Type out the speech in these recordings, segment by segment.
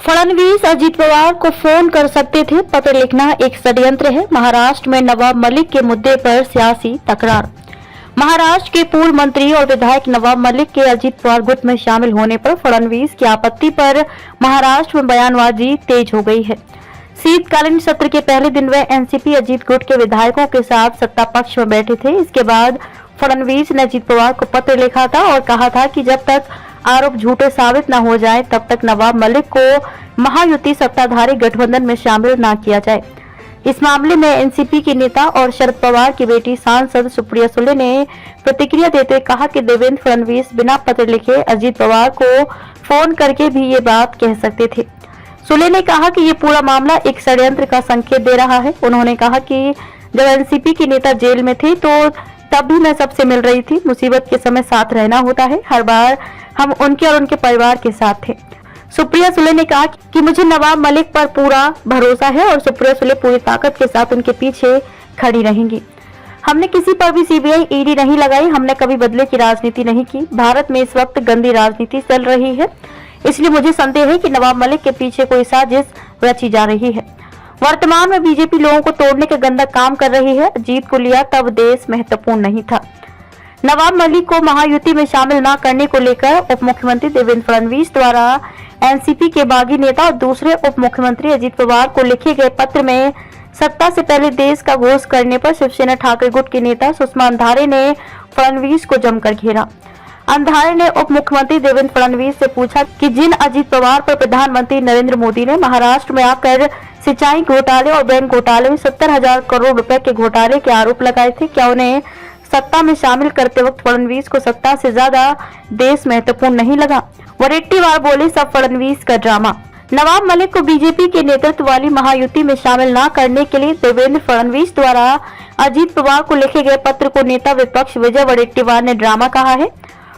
फडणवीस अजीत पवार को फोन कर सकते थे, पत्र लिखना एक षड्यंत्र है। महाराष्ट्र में नवाब मलिक के मुद्दे पर सियासी तकरार। महाराष्ट्र के पूर्व मंत्री और विधायक नवाब मलिक के अजीत पवार गुट में शामिल होने पर फडणवीस की आपत्ति पर महाराष्ट्र में बयानबाजी तेज हो गई है। शीतकालीन सत्र के पहले दिन वे एनसीपी अजीत गुट के विधायकों के साथ सत्ता पक्ष में बैठे थे। इसके बाद फडणवीस ने अजीत पवार को पत्र लिखा था और कहा था कि जब तक आरोप झूठे साबित न हो जाए तब तक नवाब मलिक को महायुति सत्ताधारी गठबंधन में शामिल न किया जाए। इस मामले में एनसीपी के नेता और शरद पवार की बेटी सांसद सुप्रिया सुले ने प्रतिक्रिया देते कहा कि देवेंद्र फडणवीस बिना पत्र लिखे अजीत पवार को फोन करके भी ये बात कह सकते थे। सुले ने कहा कि ये पूरा मामला एक षड्यंत्र का संकेत दे रहा है। उन्होंने कहा कि जब एनसीपी के नेता जेल में थे तो तब भी मैं सबसे मिल रही थी। मुसीबत के समय साथ रहना होता है। हर बार हम उनके और उनके परिवार के साथ थे। सुप्रिया सुले ने कहा कि मुझे नवाब मलिक पर पूरा भरोसा है और सुप्रिया सुले पूरी ताकत के साथ उनके पीछे खड़ी रहेंगी। हमने किसी पर भी सीबीआई ईडी नहीं लगाई। हमने कभी बदले की राजनीति नहीं की। भारत में इस वक्त गंदी राजनीति चल रही है, इसलिए मुझे संदेह है कि नवाब मलिक के पीछे कोई साजिश रची जा रही है। वर्तमान में बीजेपी लोगों को तोड़ने का गंदा काम कर रही है। जीत को लिया तब देश महत्वपूर्ण नहीं था। नवाब मलिक को महायुति में शामिल न करने को लेकर उप मुख्यमंत्री देवेंद्र फडणवीस द्वारा एनसीपी के बागी नेता और दूसरे उप मुख्यमंत्री अजीत पवार को लिखे गए पत्र में सत्ता से पहले देश का घोष करने पर शिवसेना ठाकरे गुट के नेता सुषमा अंधारे ने फडणवीस को जमकर घेरा। अंधारे ने उप मुख्यमंत्री देवेंद्र फडणवीस से पूछा कि जिन अजीत पवार पर प्रधानमंत्री नरेंद्र मोदी ने महाराष्ट्र में आकर सिंचाई घोटाले और बैंक घोटाले में 70,000 करोड़ रुपए के घोटाले के आरोप लगाए थे, क्या उन्हें सत्ता में शामिल करते वक्त फडणवीस को सत्ता से ज्यादा देश महत्वपूर्ण नहीं लगा? वडेट्टीवार बोले सब फडणवीस का ड्रामा। नवाब मलिक को बीजेपी के नेतृत्व वाली महायुति में शामिल न करने के लिए देवेंद्र फडणवीस द्वारा अजीत पवार को लिखे गए पत्र को नेता विपक्ष विजय वडेट्टीवार ने ड्रामा कहा है।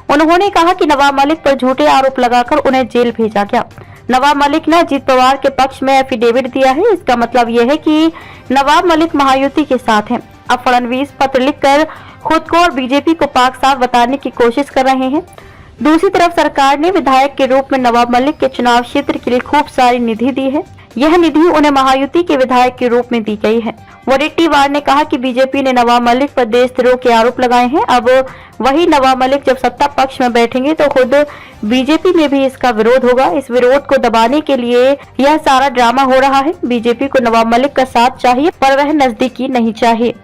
उन्होंने कहा कि नवाब मलिक पर झूठे आरोप लगाकर उन्हें जेल भेजा गया। नवाब मलिक ने अजीत पवार के पक्ष में एफिडेविट दिया है। इसका मतलब यह है कि नवाब मलिक महायुति के साथ हैं। अब फडणवीस पत्र लिखकर खुद को और बीजेपी को पाक साफ बताने की कोशिश कर रहे हैं। दूसरी तरफ सरकार ने विधायक के रूप में नवाब मलिक के चुनाव क्षेत्र के लिए खूब सारी निधि दी है। यह निधि उन्हें महायुति के विधायक के रूप में दी गई है। वडेट्टीवार ने कहा कि बीजेपी ने नवाब मलिक पर देशद्रोह के आरोप लगाए हैं। अब वही नवाब मलिक जब सत्ता पक्ष में बैठेंगे तो खुद बीजेपी में भी इसका विरोध होगा। इस विरोध को दबाने के लिए यह सारा ड्रामा हो रहा है। बीजेपी को नवाब मलिक का साथ चाहिए पर वह नजदीकी नहीं चाहिए।